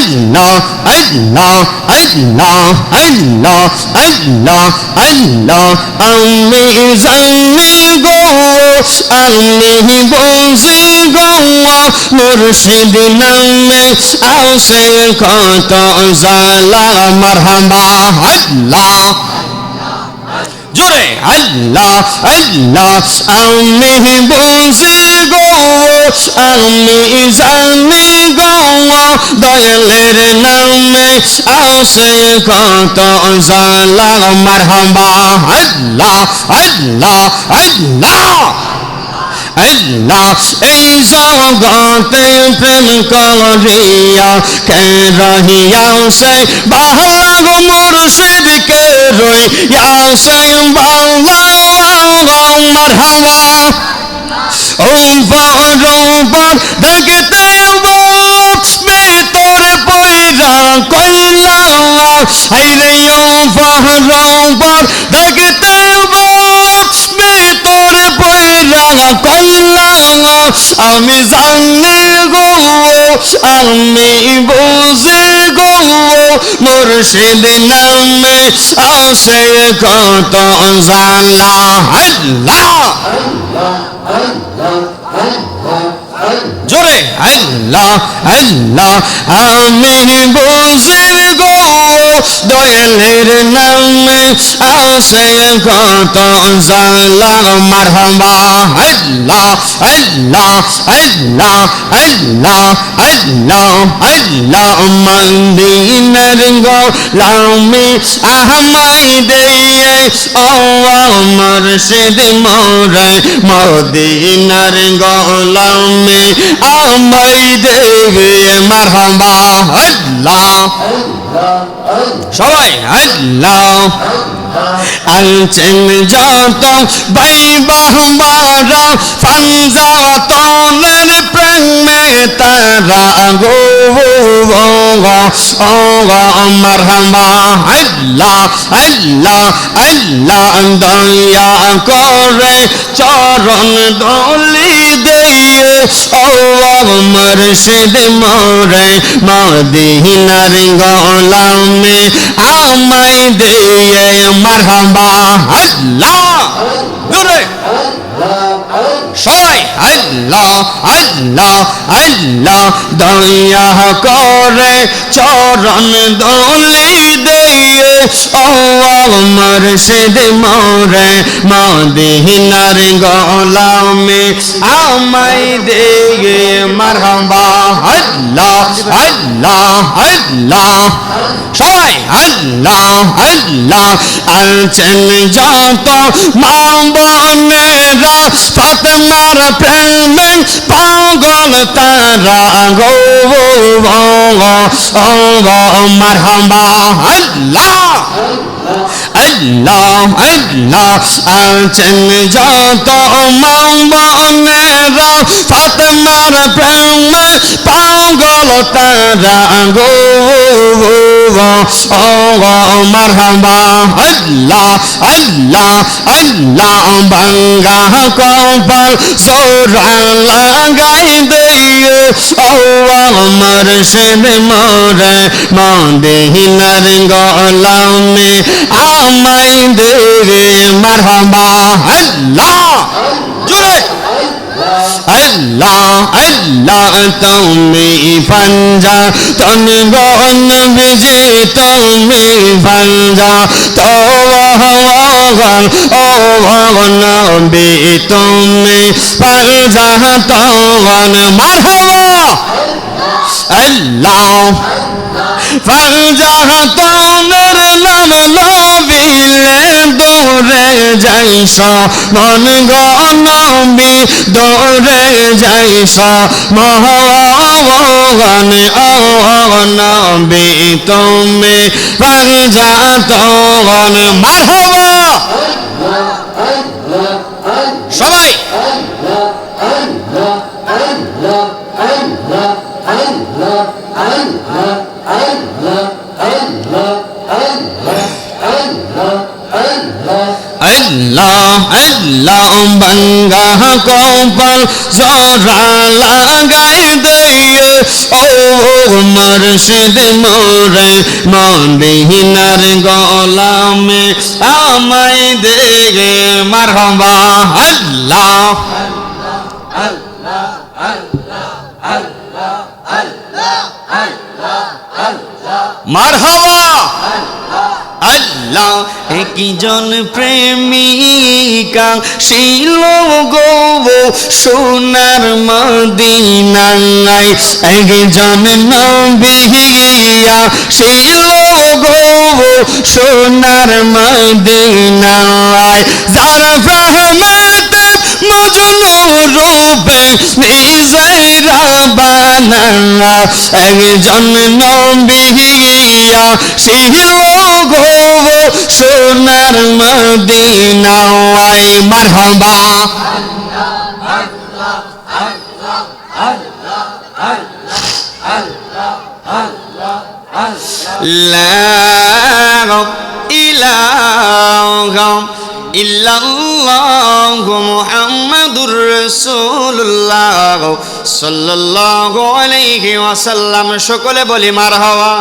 Allah, Allah, Allah, Allah, Allah, Allah, আমি জানি গো আমি বুঝি গো মুর্শিদ নামে আসে কত জালা মারহাবা আল্লাহ জোরে আল্লাহ আল্লাহ আমি বুঝি গো আমি জানি গো দয়ালের নামে আসে কত জালা মারহাবা আল্লাহ আল্লাহ আল্লাহ আল্লাহ এই জগতে প্রেম করিয়া কে রহিয়া সে বাহাগ মুর্শিদ কে রইয়া সে বাংলা মারহাবা ও বরবার দেখতে বলবে তোর পয়রা কইলা হাইরে ও বরবার দেখতে বলবে তোর পয়রা কইলা আমি জানি গো আমি বুঝি গো মুর্শিদ নামে আসে কত জালা আল্লাহ জোরে আল্লাহ আল্লাহ আমি বুঝি গো দয়ালের নামে আসে কত জালা মারহাবা আল্লাহ আল্লাহ আল্লাহ আল্লাহ আল্লাহ আল্লাহ মদিনার গোলামি আহমাই দিয়ে ও মুর্শিদ মোরে মদিনার গোলামি আমাই দেবে মারহাবা আল্লাহ সবাই আল্লাহ আলছেন যত বাইবাহমারা ফানজা তোলের প্রেমে তারা গো মারহাবা আল্লাহ আল্লাহ আল্লাহ দয়া করে চরণ দলি দিয়ে ও মুর্শিদ মোরে মদিনার গোলামে আমায় দিয়ে মারহাবা আল্লাহ জোরে সবাই আল্লাহ আল্লাহ আল্লাহ দয়া করে চরণ দলি দিয়ে ও মুর্শিদ মোরে মদিনার গোলামে আমায় দিয়ে মারহাবা আল্লাহ আল্লাহ আল্লাহ সবাই আল্লাহ আল্লাহ আলছেন যত মা বোনেরা ফাতেমার প্রেমে পাগল তারা গো মারহাবা আল্লাহ আল্লাহ আল্লাহ আলছেন যত মা বোনেরা ফাতেমার প্রেমে পাগল তারা গো মারহাবা আল্লাহ আল্লাহ আল্লাহ বাঙ্গা কপাল সোরা লাগাই দিয়ে ও মুর্শিদ মোরে মদিনার গোলামে আমায় দেবে মারহাবা আল্লাহ জোরে আল্লাহ আল্লাহ তুমি পাঞ্জা তুমি গন বিজি তুমি পাঞ্জা তো ও নবী তুমি পাঞ্জা তগন মারহাবা আল্লাহ পাঞ্জা তোনের নাম নবিলে দৌড়ে যাইস মন গনবি দৌড়ে যাইস মহান নবী তুমি পাঞ্জা তগন মারহাবা সবাই আল্লাহ আল্লাহ বাঙ্গা কপাল জরা লাগাই দিয়ে ও মুর্শিদ মোরে মদিনার গোলামে আমায় দে মারহাবা আল্লাহ মারহাবা আল্লাহ একজন প্রেমিকা ছিল গো সোনার মদিনায় একজন নবিয়া ছিল গো সোনার মদিনায় যার প্রেমেতে মজনু রূপে নিজেরা বানানা একজন নবিয়া ছিল গো সোনার মদিনায় মারহাবা লা ইলাহা ইল্লাল্লাহু মুহাম্মাদুর রাসূলুল্লাহ সাল্লাল্লাহু আলাইহি ওয়াসাল্লাম সকলে বলি মারহাবা